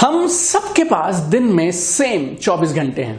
हम सबके पास दिन में सेम 24 घंटे हैं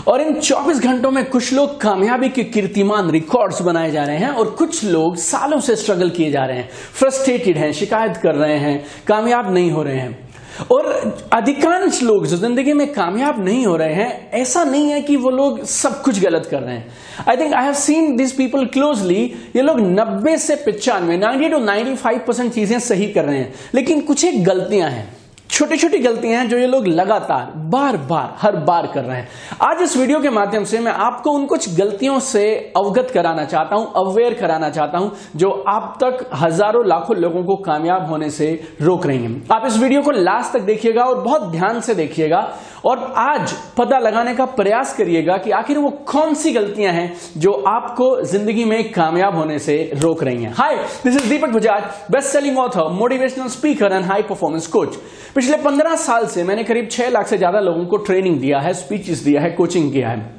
और इन 24 घंटों में कुछ लोग कामयाबी के कीर्तिमान रिकॉर्ड्स बनाए जा रहे हैं और कुछ लोग सालों से स्ट्रगल किए जा रहे हैं, फ्रस्ट्रेटेड हैं, शिकायत कर रहे हैं, कामयाब नहीं हो रहे हैं। और अधिकांश लोग जो जिंदगी में कामयाब नहीं हो रहे हैं, ऐसा नहीं है कि वो लोग सब कुछ गलत कर रहे हैं। I think I have seen this people closely. ये लोग 90 से 95, 90 to 95% चीजें सही कर रहे हैं, लेकिन कुछ एक गलतियां हैं, छोटी छोटी गलतियां हैं जो ये लोग लगातार बार बार हर बार कर रहे हैं। आज इस वीडियो के माध्यम से मैं आपको उन कुछ गलतियों से अवगत कराना चाहता हूं, अवेयर कराना चाहता हूं, जो आप तक हजारों लाखों लोगों को कामयाब होने से रोक रही हैं। आप इस वीडियो को लास्ट तक देखिएगा और बहुत ध्यान से देखिएगा और आज पता लगाने का प्रयास करिएगा कि आखिर वो कौन सी गलतियां हैं जो आपको जिंदगी में कामयाब होने से रोक रही हैं। Hi, this is Deepak Bajaj, best selling author, motivational speaker and high performance coach. पिछले 15 साल से मैंने करीब 6 लाख से ज्यादा लोगों को ट्रेनिंग दिया है, स्पीचेस दिया है, कोचिंग किया है।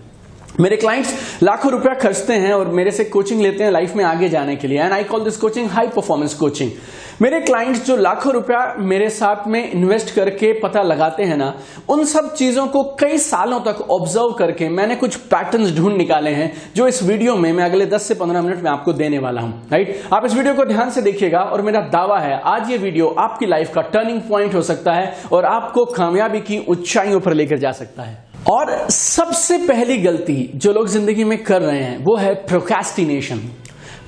मेरे क्लाइंट्स लाखों रुपया खर्चते हैं और मेरे से कोचिंग लेते हैं लाइफ में आगे जाने के लिए, and I call this coaching high performance coaching. मेरे क्लाइंट्स जो लाखों रुपया मेरे साथ में इन्वेस्ट करके पता लगाते हैं ना, उन सब चीजों को कई सालों तक ऑब्जर्व करके मैंने कुछ पैटर्न्स ढूंढ निकाले हैं जो इस वीडियो में मैं अगले 10 से 15 मिनट में आपको देने वाला हूं। राइट, आप इस वीडियो को ध्यान से देखिएगा और मेरा दावा है आज ये वीडियो आपकी लाइफ का टर्निंग पॉइंट हो सकता है और आपको कामयाबी की ऊंचाइयों पर लेकर जा सकता है। और सबसे पहली गलती जो लोग जिंदगी में कर रहे हैं वो है प्रोक्रेस्टिनेशन।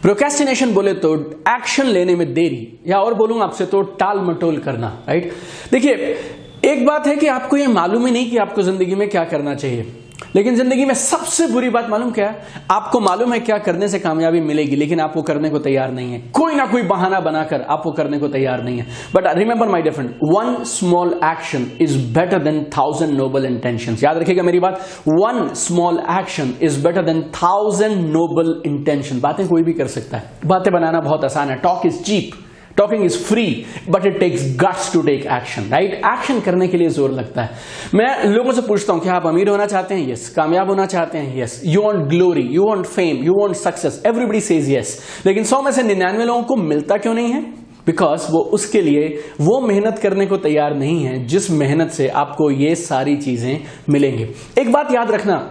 प्रोक्रेस्टिनेशन बोले तो एक्शन लेने में देरी, या और बोलूंगा आपसे तो टाल मटोल करना। राइट, देखिए एक बात है कि आपको ये मालूम ही नहीं कि आपको जिंदगी में क्या करना चाहिए, लेकिन जिंदगी में सबसे बुरी बात मालूम क्या है? आपको मालूम है क्या करने से कामयाबी मिलेगी, लेकिन आप वो करने को तैयार नहीं है। कोई ना कोई बहाना बनाकर आप वो करने को तैयार नहीं है। But remember my dear friend, one small action is better than 1000 noble intentions. याद रखिएगा मेरी बात, one small action is better than 1000 noble intention. बातें कोई भी कर सकता है, बातें बनाना बहुत आसान है। Talk is cheap, talking is free, but it takes guts to take action. Right, action करने के लिए जोर लगता है। मैं लोगों से पूछता हूं, क्या आप अमीर होना चाहते हैं? यस। कामयाब होना चाहते हैं? Yes. You want glory, you want fame, you want success, everybody says yes. लेकिन 100 में से 99 लोगों को मिलता क्यों नहीं है? बिकॉज वो उसके लिए वो मेहनत करने को तैयार नहीं है जिस मेहनत से आपको ये सारी चीजें मिलेंगे। एक बात याद रखना,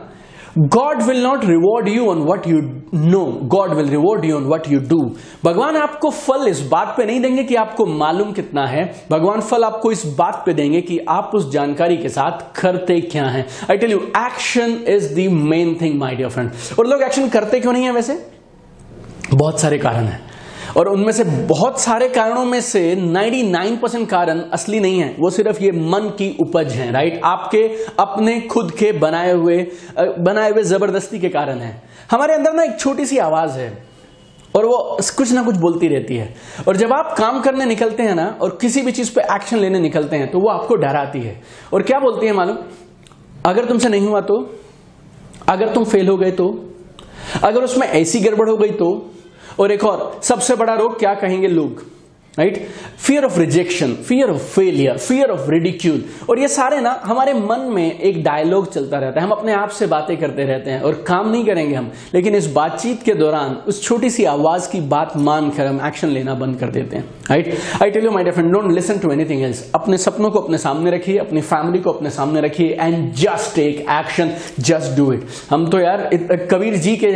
God will not reward you on what you know, God will reward you on what you do। भगवान आपको फल इस बात पे नहीं देंगे कि आपको मालूम कितना है, भगवान फल आपको इस बात पे देंगे कि आप उस जानकारी के साथ करते क्या हैं। I tell you, action is the main thing, my dear friend। और लोग एक्शन करते क्यों नहीं है? वैसे बहुत सारे कारण हैं और उनमें से बहुत सारे कारणों में से 99% कारण असली नहीं है, वो सिर्फ ये मन की उपज है। राइट, आपके अपने खुद के बनाए हुए जबरदस्ती के कारण है। हमारे अंदर ना एक छोटी सी आवाज है और वो कुछ ना कुछ बोलती रहती है, और जब आप काम करने निकलते हैं ना और किसी भी चीज पे एक्शन लेने निकलते हैं तो वो आपको डराती है। और क्या बोलती है मालूम? अगर तुमसे नहीं हुआ तो, अगर तुम फेल हो गए तो, अगर उसमें ऐसी गड़बड़ हो गई तो, और एक और सबसे बड़ा रोग क्या कहेंगे लोग? Right, fear of rejection, fear of failure, fear of ridicule. और ये सारे ना हमारे मन में एक डायलॉग चलता रहता है, हम अपने आप से बातें करते रहते हैं और काम नहीं करेंगे हम, लेकिन इस बातचीत के दौरान उस छोटी सी आवाज की बात मानकर हम एक्शन लेना बंद कर देते हैं। Right, I tell you my dear friend, don't listen to anything else. अपने सपनों को अपने सामने रखिए, अपनी फैमिली को अपने सामने रखिए, and just take action, just do it. हम तो यार कबीर जी के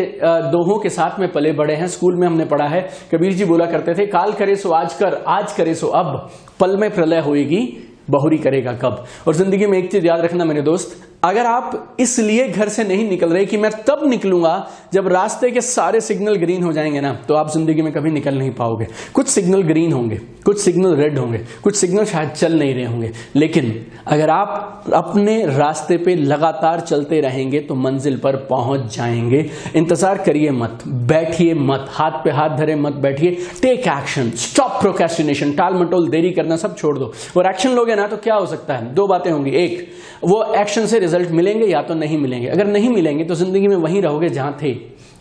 दोहों के साथ में पले बड़े हैं, स्कूल में हमने पढ़ा है। कबीर जी बोला करते थे, काल करे सो आज कर, आज करे सो अब, पल में प्रलय होएगी, बहुरी करेगा कब। और जिंदगी में एक चीज याद रखना मेरे दोस्त, अगर आप इसलिए घर से नहीं निकल रहे कि मैं तब निकलूंगा जब रास्ते के सारे सिग्नल ग्रीन हो जाएंगे ना, तो आप जिंदगी में कभी निकल नहीं पाओगे। कुछ सिग्नल ग्रीन होंगे, कुछ सिग्नल रेड होंगे, कुछ सिग्नल शायद चल नहीं रहे होंगे, लेकिन अगर आप अपने रास्ते पे लगातार चलते रहेंगे तो मंजिल पर पहुंच जाएंगे। इंतजार करिए मत, बैठिए मत, हाथ पे हाथ धरे मत बैठिए। टेक एक्शन, स्टॉप प्रोक्रेस्टिनेशन, टाल मटोल, देरी करना सब छोड़ दो और एक्शन लोगे ना तो क्या हो सकता है? 2 बातें होंगी, एक वो एक्शन से रिजल्ट मिलेंगे या तो नहीं मिलेंगे। अगर नहीं मिलेंगे तो जिंदगी में वहीं रहोगे जहां थे,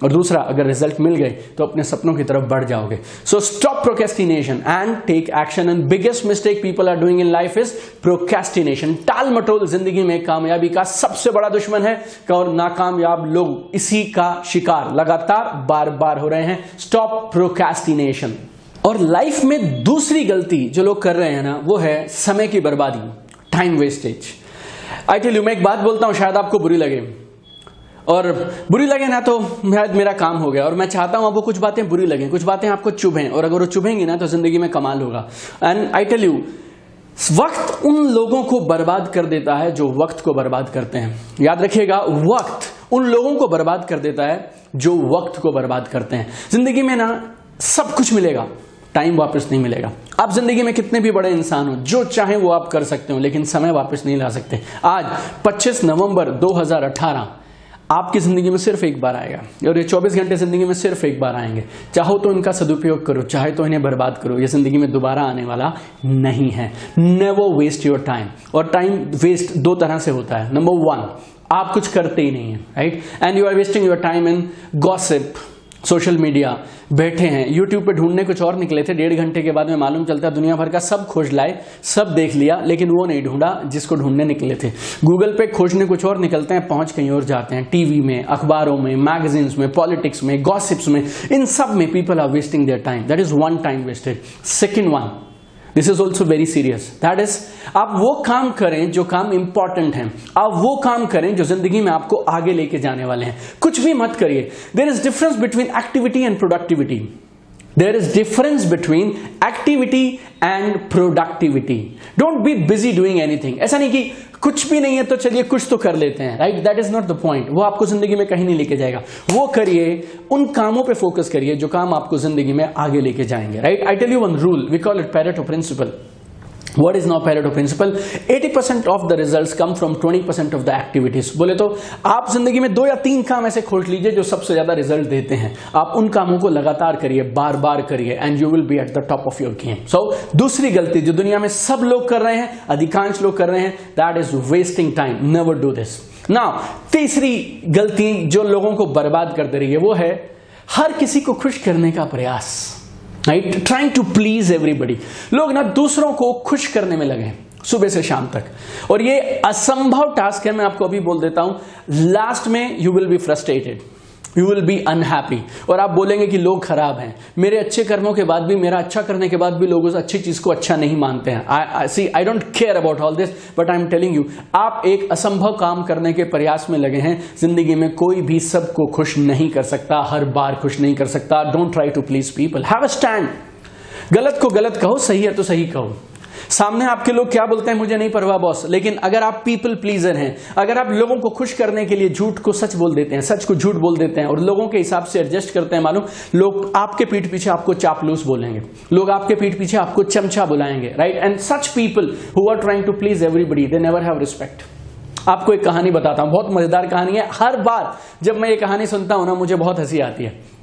और दूसरा अगर रिजल्ट मिल गए तो अपने सपनों की तरफ बढ़ जाओगे। So stop procrastination and take action. And biggest mistake people are doing in life is procrastination. टाल मटोल जिंदगी में कामयाबी का सबसे बड़ा दुश्मन है और नाकामयाब लोग इसी का शिकार लगातार बार बार हो रहे हैं। Stop procrastination. और लाइफ में दूसरी गलती जो लोग कर रहे हैं ना, वो है समय की बर्बादी। Time wastage. I tell you, मैं एक बात बोलता हूं, शायद आपको बुरी लगे, और बुरी लगे ना तो शायद मेरा काम हो गया, और मैं चाहता हूं आपको कुछ बातें बुरी लगें, कुछ बातें आपको चुभें, और अगर वो चुभेंगी ना तो जिंदगी में कमाल होगा। एंड आई टेल यू, वक्त उन लोगों को बर्बाद कर देता है जो वक्त को बर्बाद करते हैं। याद रखिएगा, वक्त उन लोगों को बर्बाद कर देता है जो वक्त को बर्बाद करते हैं। जिंदगी में ना सब कुछ मिलेगा, टाइम वापस नहीं मिलेगा। आप जिंदगी में कितने भी बड़े इंसान हो, जो चाहे वो आप कर सकते हो, लेकिन समय वापस नहीं ला सकते। आज 25 नवंबर 2018 आपकी जिंदगी में सिर्फ एक बार आएगा, और ये 24 घंटे जिंदगी में सिर्फ एक बार आएंगे। चाहो तो इनका सदुपयोग करो, चाहे तो इन्हें बर्बाद करो। ये जिंदगी में दोबारा आने वाला नहीं है। Never waste your time. और टाइम वेस्ट दो तरह से होता है। नंबर 1, आप कुछ करते ही नहीं है, right, and you are wasting your time in gossip, social media. बैठे हैं यूट्यूब पे ढूंढने कुछ और निकले थे, 1.5 घंटे के बाद में मालूम चलता है दुनिया भर का सब खोज लाए, सब देख लिया, लेकिन वो नहीं ढूंढा जिसको ढूंढने निकले थे। गूगल पे खोजने कुछ और निकलते हैं, पहुंच कहीं और जाते हैं। टीवी में, अखबारों में, मैगजीन्स में, पॉलिटिक्स में, गॉसिप्स में, इन सब में people are wasting their time. That is one time wasted. Second one, this is also very serious, that is आप वो काम करें जो काम इंपॉर्टेंट है, आप वो काम करें जो जिंदगी में आपको आगे लेके जाने वाले हैं। कुछ भी मत करिए। There is difference between activity and productivity. There is difference between activity and productivity. Don't be busy doing anything. ऐसा नहीं कि कुछ भी नहीं है तो चलिए कुछ तो कर लेते हैं, right, that is not the point. वो आपको जिंदगी में कहीं नहीं लेके जाएगा। वो करिए, उन कामों पे फोकस करिए जो काम आपको जिंदगी में आगे लेके जाएंगे, राइट। I tell you one rule, we call it Pareto principle. What is now Pareto principle? 80% of the results come from 20% of the activities. बोले तो आप जिंदगी में 2 या 3 काम ऐसे खोज लीजिए जो सबसे ज्यादा रिजल्ट देते हैं। आप उन कामों को लगातार करिए, बार बार करिए, and you will be at the top of your game. So दूसरी गलती जो दुनिया में सब लोग कर रहे हैं, अधिकांश लोग कर रहे हैं, that is wasting time. Never do this. Now तीसरी गलती जो लोगों को बर्बाद कर दे रही है वो है हर किसी को खुश करने का प्रयास, right, trying to please everybody. लोग ना दूसरों को खुश करने में लगे हैं सुबह से शाम तक, और ये असंभव टास्क है। मैं आपको अभी बोल देता हूं, लास्ट में you will be frustrated, you will be unhappy, और आप बोलेंगे कि लोग खराब हैं। मेरे अच्छे कर्मों के बाद भी, मेरा अच्छा करने के बाद भी लोग उस अच्छी चीज को अच्छा नहीं मानते हैं। I don't care about all this, but I am telling you, आप एक असंभव काम करने के प्रयास में लगे हैं। जिंदगी में कोई भी सबको खुश नहीं कर सकता, हर बार खुश नहीं कर सकता। Don't try to please people, have a stand. गलत को गलत कहो, सही है तो सही कहो। सामने आपके लोग क्या बोलते हैं मुझे नहीं परवाह बॉस, लेकिन अगर आप पीपल प्लीजर हैं, अगर आप लोगों को खुश करने के लिए झूठ को सच बोल देते हैं, सच को झूठ बोल देते हैं, और लोगों के हिसाब से एडजस्ट करते हैं, मालूम लोग आपके पीठ पीछे आपको चापलूस बोलेंगे, लोग आपके पीठ पीछे आपको चमचा बुलाएंगे, right. And such people who are trying to please everybody, they never have respect. आपको एक कहानी बताता हूं, बहुत मजेदार कहानी है। हर बार जब मैं ये कहानी सुनता हूं ना, मुझे बहुत हंसी आती है।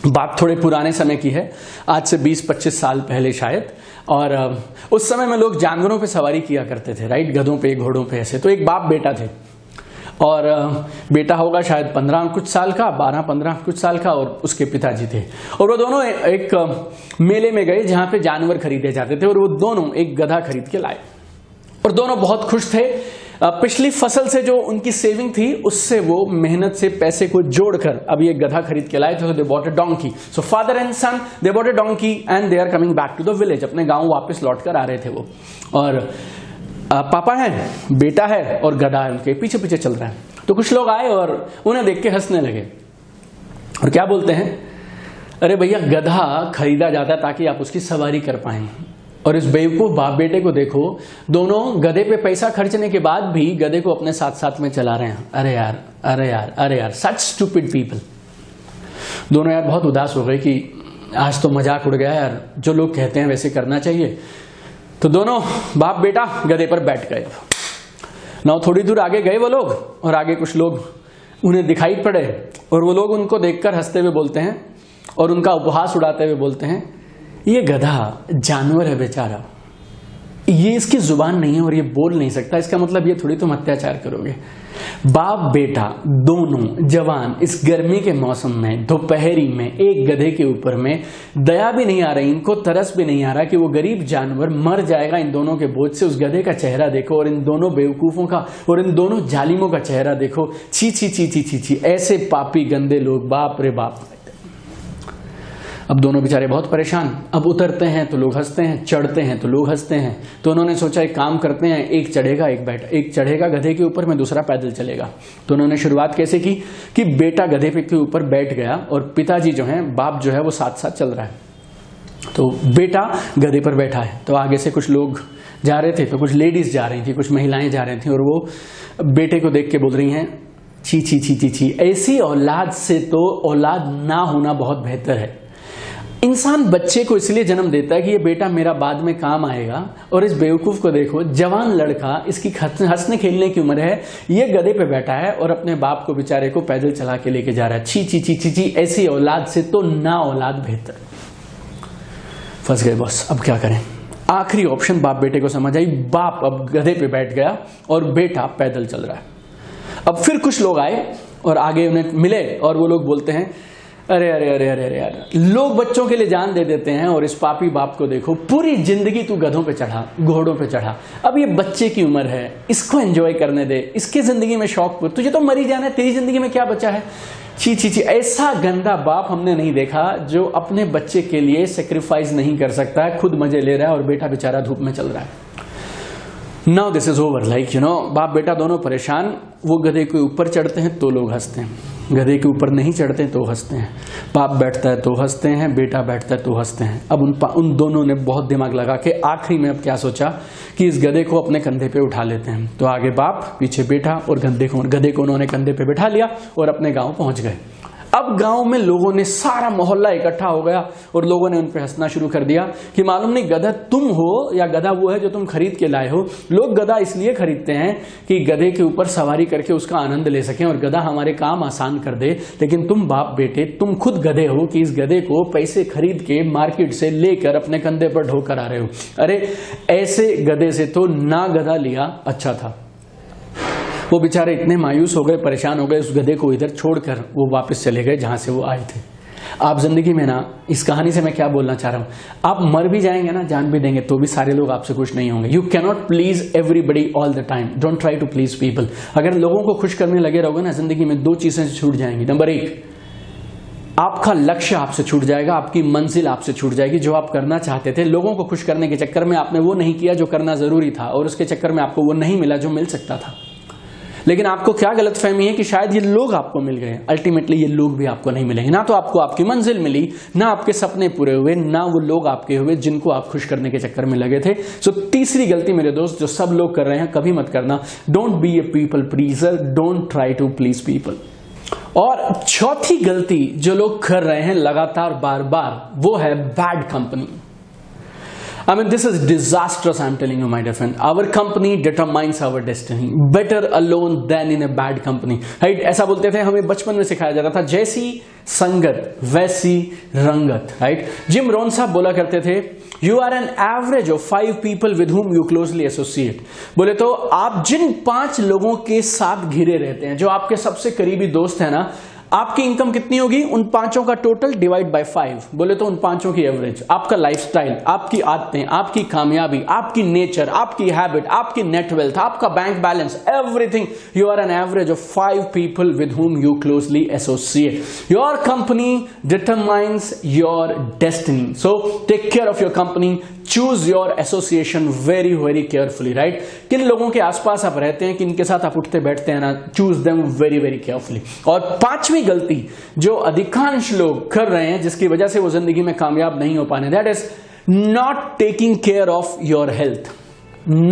बात थोड़े पुराने समय की है, आज से 20-25 साल पहले शायद, और उस समय में लोग जानवरों पे सवारी किया करते थे, राइट, गधों पे, घोड़ों पे ऐसे। तो एक बाप बेटा थे, और बेटा होगा शायद 15 कुछ साल का, 12-15 कुछ साल का, और उसके पिताजी थे। और वो दोनों एक मेले में गए जहां पे जानवर खरीदे जाते थे, और वो दोनों एक गधा खरीद के लाए, और दोनों बहुत खुश थे। पिछली फसल से जो उनकी सेविंग थी उससे वो मेहनत से पैसे को जोड़कर अब ये गधा खरीद के लाए थे। They bought a donkey. So father and son they bought a donkey and they are coming back to the village. अपने गांव वापस लौट कर आ रहे थे वो, और पापा है, बेटा है, और गधा है, उनके पीछे पीछे चल रहा है। तो कुछ लोग आए और उन्हें देख के हंसने लगे, और क्या बोलते हैं, अरे भैया गधा खरीदा जाता है ताकि आप उसकी सवारी कर पाएं, और इस बेवकूफ बाप बेटे को देखो, दोनों गधे पे पैसा खर्चने के बाद भी गधे को अपने साथ साथ में चला रहे हैं। अरे यार, अरे यार, अरे यार, सच स्टूपिड पीपल। दोनों यार बहुत उदास हो गए कि आज तो मजाक उड़ गया यार, जो लोग कहते हैं वैसे करना चाहिए। तो दोनों बाप बेटा गधे पर बैठ गए। ना थोड़ी दूर आगे गए वो लोग, और आगे कुछ लोग उन्हें दिखाई पड़े, और वो लोग उनको देखकर हंसते हुए बोलते हैं, और उनका उपहास उड़ाते हुए बोलते हैं, ये गधा जानवर है बेचारा, ये इसकी जुबान नहीं है और ये बोल नहीं सकता, इसका मतलब ये थोड़ी तुम अत्याचार करोगे। बाप बेटा दोनों जवान इस गर्मी के मौसम में दोपहरी में एक गधे के ऊपर में, दया भी नहीं आ रही, इनको तरस भी नहीं आ रहा कि वो गरीब जानवर मर जाएगा इन दोनों के बोझ से। उस गधे का चेहरा देखो, और इन दोनों बेवकूफों का और इन दोनों जालिमों का चेहरा देखो। छी छी छी छी छी छी, ऐसे पापी गंदे लोग, बाप रे बाप। अब दोनों बेचारे बहुत परेशान। अब उतरते हैं तो लोग हंसते हैं, चढ़ते हैं तो लोग हंसते हैं। तो उन्होंने सोचा एक काम करते हैं, एक चढ़ेगा गधे के ऊपर में, दूसरा पैदल चलेगा। तो उन्होंने शुरुआत कैसे की कि बेटा गधे के ऊपर बैठ गया और पिताजी जो है, बाप जो है वो साथ साथ चल रहा है। तो बेटा गधे पर बैठा है, तो आगे से कुछ लोग जा रहे थे, तो कुछ लेडीज जा रही थी, कुछ महिलाएं जा रही थी, और वो बेटे को देख के बोल रही हैं, छी छी छी छी छी, ऐसी औलाद से तो औलाद ना होना बहुत बेहतर है। इंसान बच्चे को इसलिए जन्म देता है कि ये बेटा मेरा बाद में काम आएगा, और इस बेवकूफ को देखो, जवान लड़का, इसकी हंसने खेलने की उम्र है, ये गधे पे बैठा है और अपने बाप को बेचारे को पैदल चला के लेके जा रहा है। छी छी छी छी छी, ऐसी औलाद से तो ना औलाद बेहतर। फंस गए बॉस, अब क्या करें। आखिरी ऑप्शन बाप बेटे को समझ आई, बाप अब गधे पे बैठ गया और बेटा पैदल चल रहा है। अब फिर कुछ लोग आए और आगे उन्हें मिले, और वो लोग बोलते हैं, अरे अरे अरे अरे अरे यार, लोग बच्चों के लिए जान दे देते हैं, और इस पापी बाप को देखो, पूरी जिंदगी तू गधों पे चढ़ा, घोड़ों पे चढ़ा, अब ये बच्चे की उम्र है, इसको एंजॉय करने दे, इसके जिंदगी में शौक, तुझे तो मरी जाना है, तेरी जिंदगी में क्या बचा है। छी छी छी, ऐसा गंदा बाप हमने नहीं देखा जो अपने बच्चे के लिए सेक्रीफाइस नहीं कर सकता है, खुद मजे ले रहा है और बेटा बेचारा धूप में चल रहा है। Now this is over, like you know, बाप बेटा दोनों परेशान। वो गधे के ऊपर चढ़ते हैं तो लोग हंसते हैं, गधे के ऊपर नहीं चढ़ते तो हंसते हैं। बाप बैठता है तो हंसते हैं, बेटा बैठता है तो हंसते हैं। अब उन दोनों ने बहुत दिमाग लगा के आखिरी में अब क्या सोचा कि इस गधे को अपने कंधे पे उठा लेते हैं। तो आगे बाप, पीछे बेटा, और गधे को उन्होंने कंधे पे बैठा लिया और अपने गाँव पहुंच गए। अब गांव में लोगों ने, सारा मोहल्ला इकट्ठा हो गया और लोगों ने उन पे हंसना शुरू कर दिया कि मालूम नहीं गधा तुम हो या गधा वो है जो तुम खरीद के लाए हो। लोग गधा इसलिए खरीदते हैं कि गधे के ऊपर सवारी करके उसका आनंद ले सकें और गधा हमारे काम आसान कर दे, लेकिन तुम बाप बेटे, तुम खुद गधे हो कि इस गधे को पैसे खरीद के मार्केट से लेकर अपने कंधे पर ढोकर आ रहे हो। अरे ऐसे गधे से तो ना गधा लिया अच्छा था। वो बेचारे इतने मायूस हो गए, परेशान हो गए, उस गधे को इधर छोड़कर वो वापस चले गए जहां से वो आए थे। आप जिंदगी में ना, इस कहानी से मैं क्या बोलना चाह रहा हूं, आप मर भी जाएंगे ना, जान भी देंगे, तो भी सारे लोग आपसे खुश नहीं होंगे। You cannot please everybody all the time, don't try to please people. अगर लोगों को खुश करने लगे रहोगे ना, जिंदगी में दो चीजें छूट जाएंगी। नंबर एक, आपका लक्ष्य आपसे छूट जाएगा, आपकी मंजिल आपसे छूट जाएगी। जो आप करना चाहते थे, लोगों को खुश करने के चक्कर में आपने वो नहीं किया जो करना जरूरी था, और उसके चक्कर में आपको वो नहीं मिला जो मिल सकता था। लेकिन आपको क्या गलतफहमी है कि शायद ये लोग आपको मिल गए, अल्टीमेटली ये लोग भी आपको नहीं मिलेंगे। ना तो आपको आपकी मंजिल मिली, ना आपके सपने पूरे हुए, ना वो लोग आपके हुए जिनको आप खुश करने के चक्कर में लगे थे। सो तीसरी गलती मेरे दोस्त जो सब लोग कर रहे हैं, कभी मत करना। Don't be a people pleaser, don't try to please people. और चौथी गलती जो लोग कर रहे हैं लगातार बार बार, वो है bad company. I mean, this is disastrous, I'm telling you, my dear friend. Our company determines our destiny. Better alone than in a bad company. Right? ऐसा बोलते थे, हमें बचपन में सिखाया जाता था, जैसी संगत वैसी रंगत। Right? जिम रोहन साहब बोला करते थे, You are an average of 5 people with whom you closely associate. बोले तो आप जिन 5 लोगों के साथ घिरे रहते हैं, जो आपके सबसे करीबी दोस्त है ना, आपकी इनकम कितनी होगी, उन 5 का टोटल डिवाइड बाय 5। बोले तो उन 5 की एवरेज। आपका लाइफस्टाइल, आपकी आदतें, आपकी कामयाबी, आपकी नेचर, आपकी हैबिट, आपकी नेट वेल्थ, आपका bank balance, everything, you are an average of 5 people with whom you closely associate. Your company determines your destiny. So take care of your company. Choose your association very very carefully, right? किन लोगों के आसपास आप रहते हैं, किन के साथ आप उठते बैठते हैं ना, choose them very very carefully. और 5वीं गलती जो अधिकांश लोग कर रहे हैं, जिसकी वजह से वो जिंदगी में कामयाब नहीं हो पाने, that is not taking care of your health.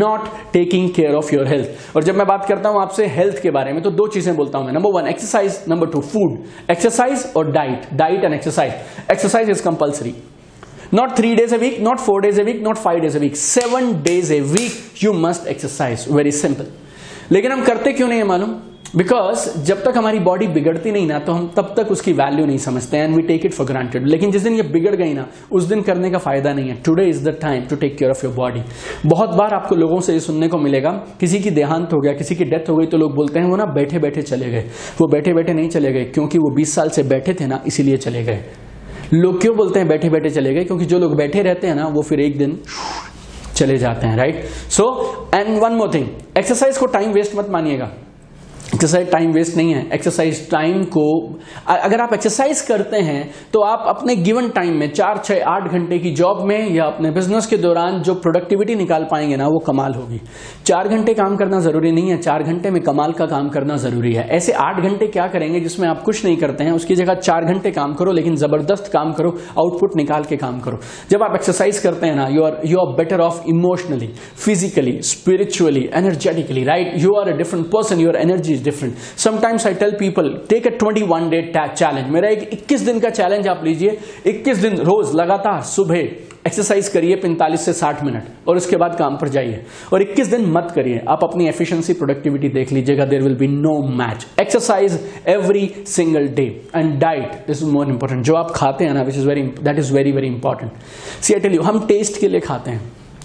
Not taking care of your health. और जब मैं बात करता हूं आपसे हेल्थ के बारे में, तो 2 चीजें बोलता हूं मैं। Number 1 exercise, number 2 food. Exercise और diet and exercise. Exercise is compulsory, not 3 days a week, not 4 days a week, not 5 days a week, 7 days a week you must exercise. Very simple. लेकिन हम करते क्यों नहीं है मालूम? Because जब तक हमारी बॉडी बिगड़ती नहीं ना, तो हम तब तक उसकी वैल्यू नहीं समझते and we take it for granted. लेकिन जिस दिन ये बिगड़ गई ना, उस दिन करने का फायदा नहीं है। Today is the time to take care of your body. बहुत बार आपको लोगों से ये सुनने को मिलेगा, किसी की देहांत हो गया, किसी की डेथ हो गई, तो लोग बोलते हैं वो ना बैठे बैठे चले गए। वो बैठे बैठे नहीं चले गए, क्योंकि वो 20 साल से बैठे थे ना, इसीलिए चले गए। लोग क्यों बोलते हैं बैठे बैठे चले गए? क्योंकि जो लोग बैठे रहते हैं ना, वो फिर एक दिन चले जाते हैं, right? So and one more thing, exercise को टाइम वेस्ट मत मानिएगा। एक्सरसाइज टाइम वेस्ट नहीं है। एक्सरसाइज टाइम को, अगर आप एक्सरसाइज करते हैं तो आप अपने गिवन टाइम में 4, 6, 8 घंटे की जॉब में या अपने बिजनेस के दौरान जो प्रोडक्टिविटी निकाल पाएंगे ना, वो कमाल होगी। 4 घंटे काम करना जरूरी नहीं है, 4 घंटे में कमाल का काम करना जरूरी है। ऐसे 8 घंटे क्या करेंगे जिसमें आप कुछ नहीं करते हैं, उसकी जगह 4 घंटे काम करो, लेकिन जबरदस्त काम करो, आउटपुट निकाल के काम करो। जब आप एक्सरसाइज करते हैं ना, you are better off emotionally, physically, spiritually, energetically, right? You are a different person, your energy is different. Sometimes I tell people take a 21 day challenge. मेरा एक 21 दिन का चैलेंज आप लीजिए। 21 दिन रोज लगातार सुबह एक्सरसाइज करिए 45 से 60 मिनट, और उसके बाद काम पर जाइए। और 21 दिन मत करिए, आप अपनी एफिशिएंसी, प्रोडक्टिविटी देख लीजिएगा, there will be no match. Exercise every single day and diet, this is more important. जो आप खाते हैं ना, that is very very important. See I tell you, हम टेस्ट के लिए खाते हैं,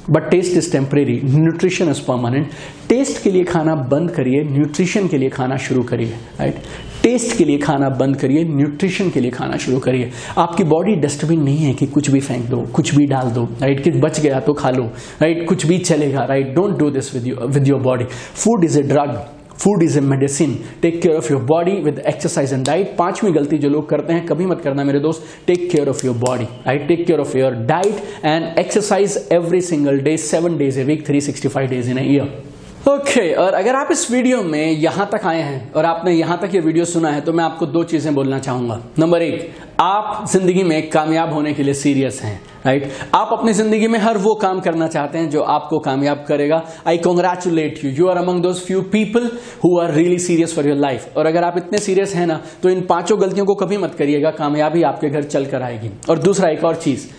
but taste is temporary, nutrition is permanent. Taste के लिए खाना बंद करिए, न्यूट्रिशन के लिए खाना शुरू करिए, राइट? टेस्ट के लिए खाना बंद करिए, न्यूट्रिशन के लिए खाना शुरू करिए। आपकी बॉडी डस्टबिन नहीं है कि कुछ भी फेंक दो, कुछ भी डाल दो, राइट? कि बच गया तो खा लो, राइट? कुछ भी चलेगा, right? Don't do this with your body. Food is a drug, food is a medicine. Take care of your body with exercise and diet. 5वीं गलती जो लोग करते हैं, कभी मत करना मेरे दोस्त। Take care of your body, right? Take care of your diet and exercise every single day, 7 days a week, 365 days in a year। Okay, और अगर आप इस वीडियो में यहां तक आए हैं और आपने यहां तक ये वीडियो सुना है, तो मैं आपको 2 चीजें बोलना चाहूंगा। नंबर 1, आप जिंदगी में कामयाब होने के लिए सीरियस हैं, राइट? आप अपनी जिंदगी में हर वो काम करना चाहते हैं जो आपको कामयाब करेगा। I congratulate you, you are among those few people who are really serious for your life. और अगर आप इतने सीरियस हैं ना, तो इन 5 गलतियों को कभी मत करिएगा, कामयाबी आपके घर चल कर आएगी। और दूसरा, एक और चीज,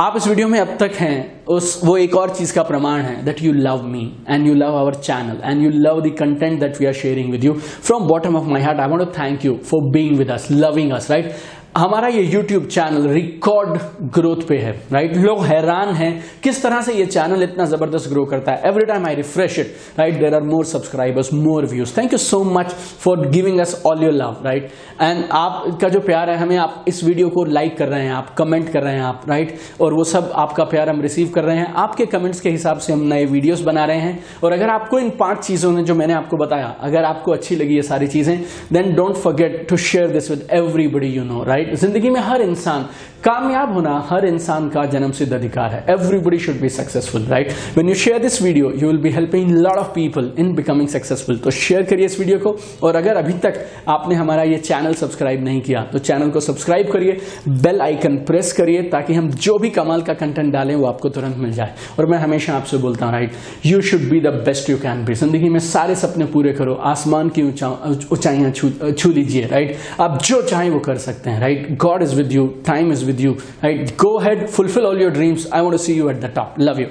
आप इस वीडियो में अब तक हैं, वो एक और चीज का प्रमाण है, that you love me and you love our channel and you love the content that we are sharing with you. From bottom of my heart I want to thank you for being with us, loving us, right? हमारा ये YouTube channel record growth पे है, right? लोग हैरान हैं किस तरह से ये चैनल इतना जबरदस्त ग्रो करता है। Every time I refresh it, right? There are more subscribers, more views. Thank you so much for giving us all your love, right? And आपका जो प्यार है हमें, आप इस वीडियो को लाइक कर रहे हैं, आप कमेंट कर रहे हैं, आप, राइट? और वो सब आपका प्यार हम रिसीव कर रहे हैं। आपके कमेंट्स के हिसाब से हम नए वीडियोस बना रहे हैं। और अगर आपको इन 5 चीजों ने जो मैंने आपको बताया, अगर आपको अच्छी लगी ये सारी चीजें, then don't forget to share this with everybody you know, right? जिंदगी में हर इंसान, कामयाब होना हर इंसान का जन्मसिद्ध अधिकार है। Everybody should be successful, right? When you share this video, you will be helping lot of people in becoming successful. तो शेयर करिए इस वीडियो को। और अगर अभी तक आपने हमारा ये चैनल सब्सक्राइब नहीं किया, तो चैनल को सब्सक्राइब करिए, बेल आइकन प्रेस करिए, ताकि हम जो भी कमाल का कंटेंट डालें वो आपको तुरंत मिल जाए। और मैं हमेशा आपसे बोलता हूँ, right? You should be the best you can be. जिंदगी में सारे सपने पूरे करो, आसमान की ऊंचाइयां छू लीजिए, राइट? आप जो चाहें वो कर सकते हैं, right? God is with you, time is with you, right? Go ahead, fulfill all your dreams. I want to see you at the top. Love you.